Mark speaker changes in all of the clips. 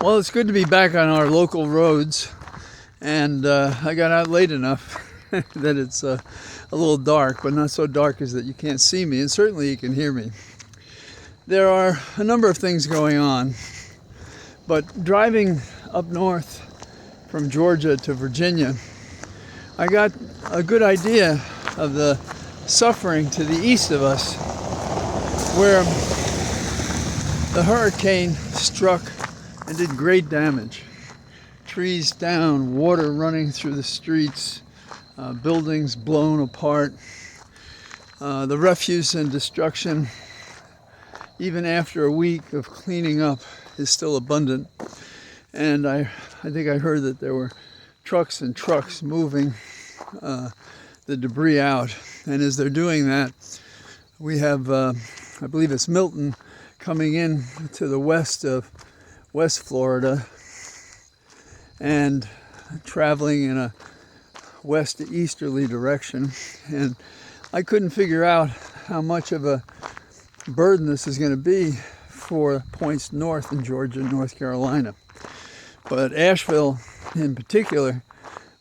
Speaker 1: Well, it's good to be back on our local roads, and I got out late enough that it's a little dark, but not so dark as that you can't see me, and certainly you can hear me. There are a number of things going on, but driving up north from Georgia to Virginia, I got a good idea of the suffering to the east of us, where the hurricane struck and did great damage. Trees down, water running through the streets, buildings blown apart. The refuse and destruction, even after a week of cleaning up, is still abundant. And I think I heard that there were trucks and trucks moving the debris out. And as they're doing that, we have, I believe it's Milton, coming in to the west of West Florida and traveling in a west to easterly direction. And I couldn't figure out how much of a burden this is going to be for points north in Georgia and North Carolina. But Asheville in particular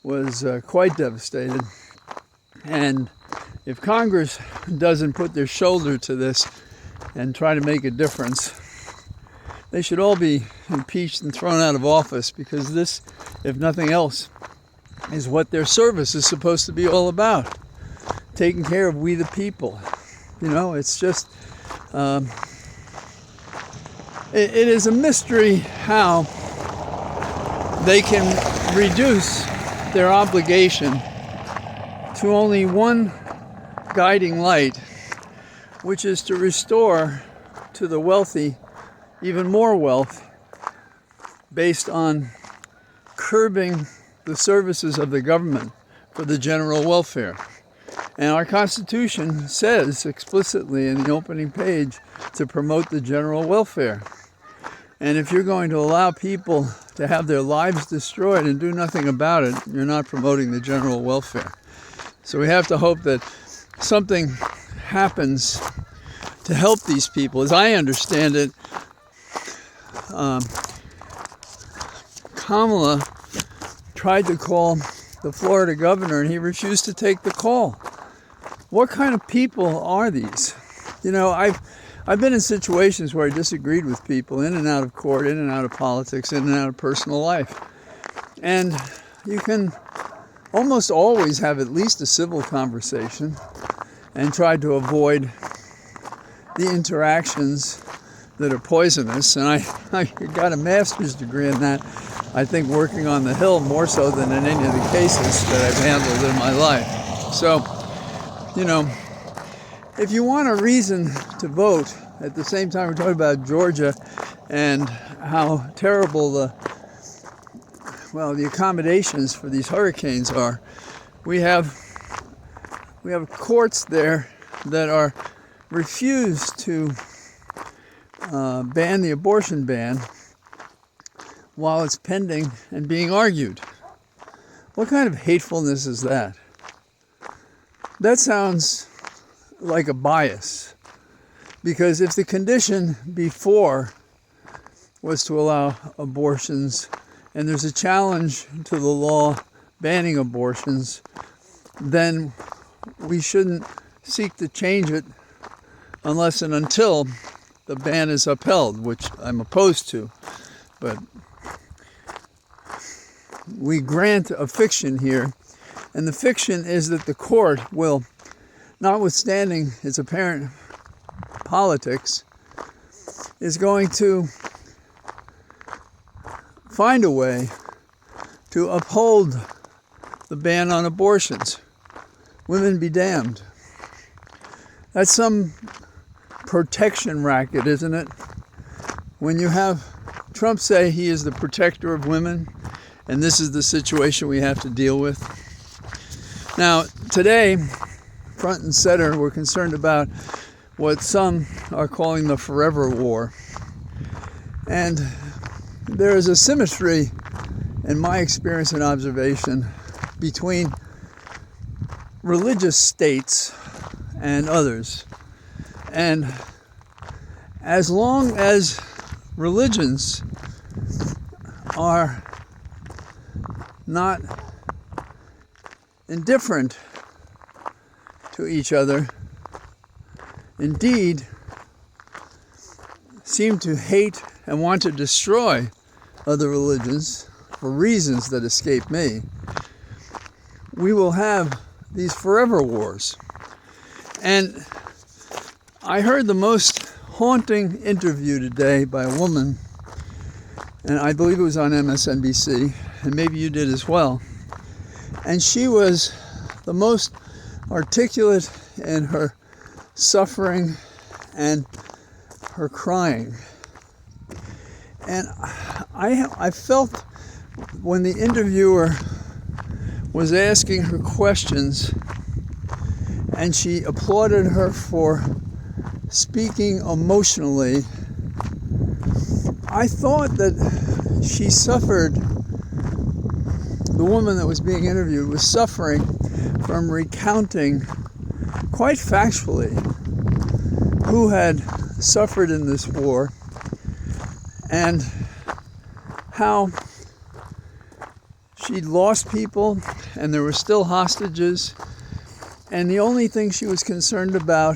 Speaker 1: was quite devastated. And if Congress doesn't put their shoulder to this and try to make a difference, they should all be impeached and thrown out of office, because this, if nothing else, is what their service is supposed to be all about. Taking care of we the people. You know, it's just, it is a mystery how they can reduce their obligation to only one guiding light, which is to restore to the wealthy even more wealth based on curbing the services of the government for the general welfare. And our Constitution says explicitly in the opening page to promote the general welfare. And if you're going to allow people to have their lives destroyed and do nothing about it, you're not promoting the general welfare. So we have to hope that something happens to help these people. As I understand it, Kamala tried to call the Florida governor and he refused to take the call. What kind of people are these? You know, I've been in situations where I disagreed with people in and out of court, in and out of politics, in and out of personal life. And you can almost always have at least a civil conversation and try to avoid the interactions that are poisonous. And I got a master's degree in that, I think, working on the Hill more so than in any of the cases that I've handled in my life. So, you know, if you want a reason to vote, at the same time we're talking about Georgia and how terrible the accommodations for these hurricanes are, we have courts there that are refused to ban the abortion ban while it's pending and being argued. What kind of hatefulness is that? That sounds like a bias, because if the condition before was to allow abortions and there's a challenge to the law banning abortions, then we shouldn't seek to change it unless and until the ban is upheld, which I'm opposed to. But we grant a fiction here, and the fiction is that the court will, notwithstanding its apparent politics, is going to find a way to uphold the ban on abortions. Women be damned. That's some protection racket, isn't it? When you have Trump say he is the protector of women, and this is the situation we have to deal with. Now, today, front and center, we're concerned about what some are calling the forever war. And there is a symmetry, in my experience and observation, between religious states and others. And as long as religions are not indifferent to each other. Indeed, seem to hate and want to destroy other religions for reasons that escape me, we will have these forever wars. And I heard the most haunting interview today by a woman, and I believe it was on MSNBC, and maybe you did as well. And she was the most articulate in her suffering and her crying. And I felt when the interviewer was asking her questions and she applauded her for speaking emotionally, I thought that she suffered, the woman that was being interviewed was suffering from recounting quite factually who had suffered in this war and how she'd lost people and there were still hostages, and the only thing she was concerned about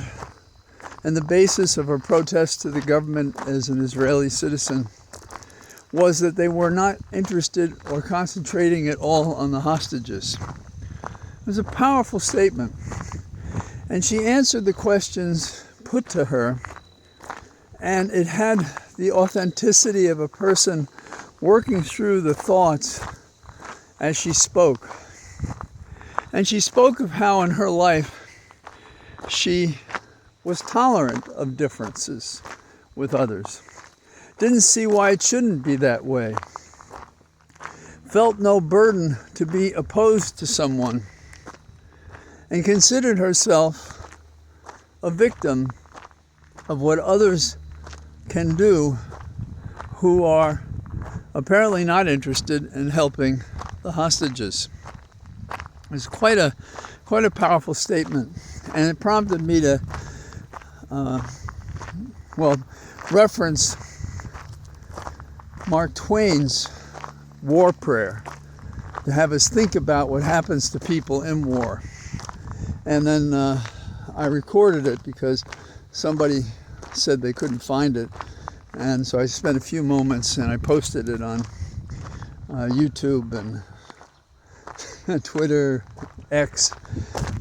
Speaker 1: and the basis of her protest to the government as an Israeli citizen was that they were not interested or concentrating at all on the hostages. It was a powerful statement, and she answered the questions put to her, and it had the authenticity of a person working through the thoughts as she spoke. And she spoke of how in her life she was tolerant of differences with others, didn't see why it shouldn't be that way, felt no burden to be opposed to someone, and considered herself a victim of what others can do who are apparently not interested in helping the hostages. It's quite a powerful statement, and it prompted me to reference Mark Twain's war prayer, to have us think about what happens to people in war. And then I recorded it because somebody said they couldn't find it, and so I spent a few moments and I posted it on YouTube and Twitter, X,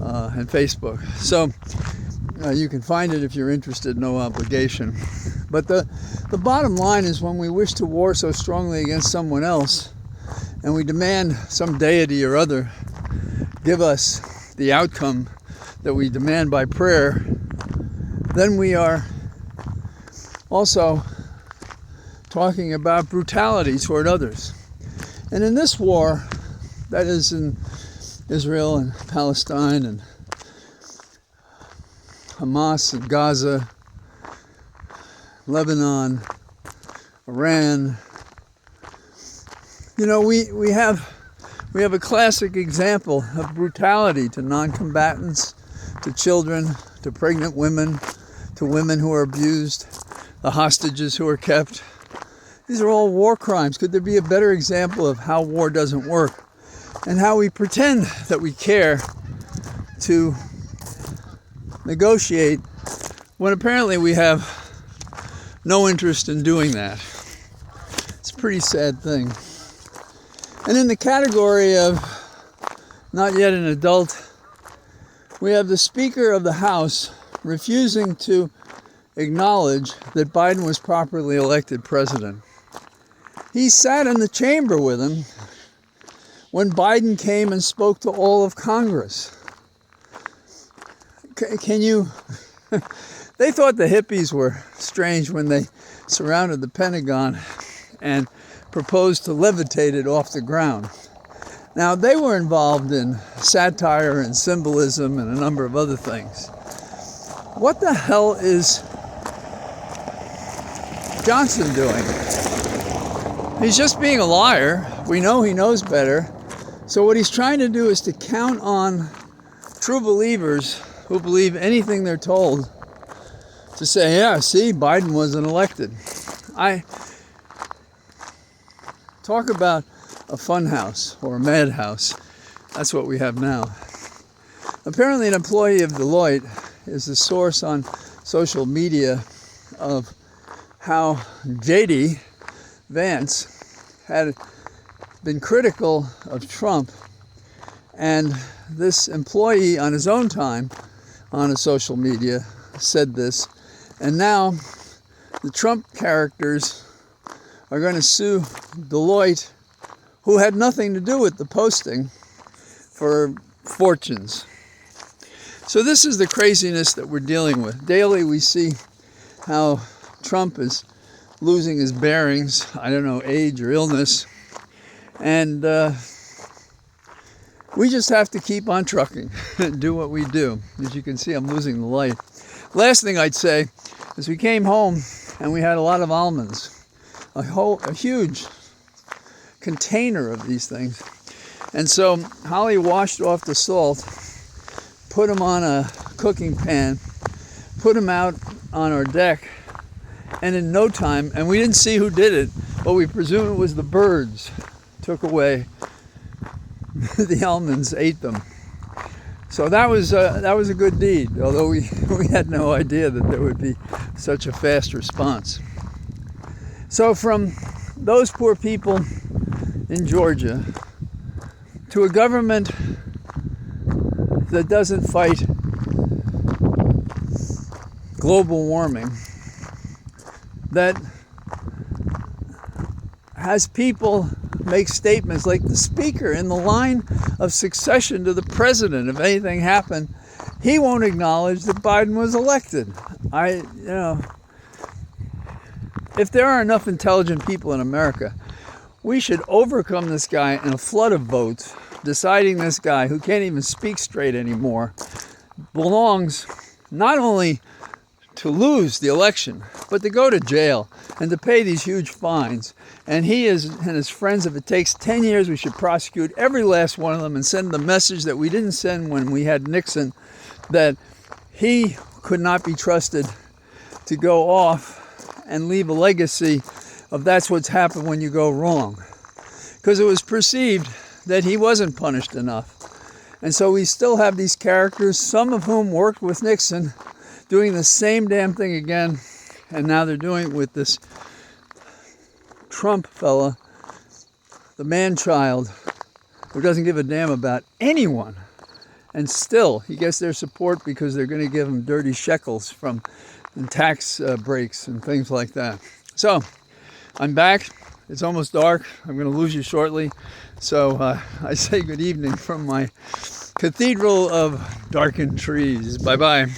Speaker 1: and Facebook. So you can find it if you're interested, no obligation. But the bottom line is, when we wish to war so strongly against someone else and we demand some deity or other give us the outcome that we demand by prayer, then we are also talking about brutality toward others. And in this war, that is in Israel and Palestine and Hamas and Gaza, Lebanon, Iran, we have a classic example of brutality to non-combatants, to children, to pregnant women, to women who are abused, the hostages who are kept. These are all war crimes. Could there be a better example of how war doesn't work and how we pretend that we care to negotiate when apparently we have no interest in doing that? It's a pretty sad thing. And in the category of not yet an adult, we have the Speaker of the House refusing to acknowledge that Biden was properly elected president. He sat in the chamber with him when Biden came and spoke to all of Congress. Can you... They thought the hippies were strange when they surrounded the Pentagon and proposed to levitate it off the ground. Now, they were involved in satire and symbolism and a number of other things. What the hell is Johnson doing? He's just being a liar. We know he knows better. So what he's trying to do is to count on true believers who believe anything they're told to say, yeah, see, Biden wasn't elected. Talk about a fun house or a madhouse. That's what we have now. Apparently an employee of Deloitte is the source on social media of how J.D. Vance had been critical of Trump, and this employee on his own time on a social media said this, and now the Trump characters are going to sue Deloitte, who had nothing to do with the posting, for fortunes. So this is the craziness that we're dealing with. Daily we see how Trump is losing his bearings, I don't know, age or illness, and we just have to keep on trucking and do what we do. As you can see, I'm losing the light. Last thing I'd say is we came home and we had a lot of almonds, a huge container of these things. And so Holly washed off the salt, put them on a cooking pan, put them out on our deck, and in no time, and we didn't see who did it, but we presume it was the birds, took away the almonds, ate them. So that was a good deed, although we had no idea that there would be such a fast response. So from those poor people in Georgia to a government that doesn't fight global warming, that has people make statements like the speaker in the line of succession to the president. If anything happened, he won't acknowledge that Biden was elected. If there are enough intelligent people in America, we should overcome this guy in a flood of votes, deciding this guy, who can't even speak straight anymore, belongs not only to lose the election, but to go to jail and to pay these huge fines. And he and his friends, if it takes 10 years, we should prosecute every last one of them and send the message that we didn't send when we had Nixon, that he could not be trusted to go off and leave a legacy of that's what's happened when you go wrong. Because it was perceived that he wasn't punished enough. And so we still have these characters, some of whom worked with Nixon, doing the same damn thing again, and now they're doing it with this Trump fella, the man-child, who doesn't give a damn about anyone. And still, he gets their support because they're going to give him dirty shekels from tax breaks and things like that. So, I'm back. It's almost dark. I'm going to lose you shortly. So, I say good evening from my cathedral of darkened trees. Bye-bye.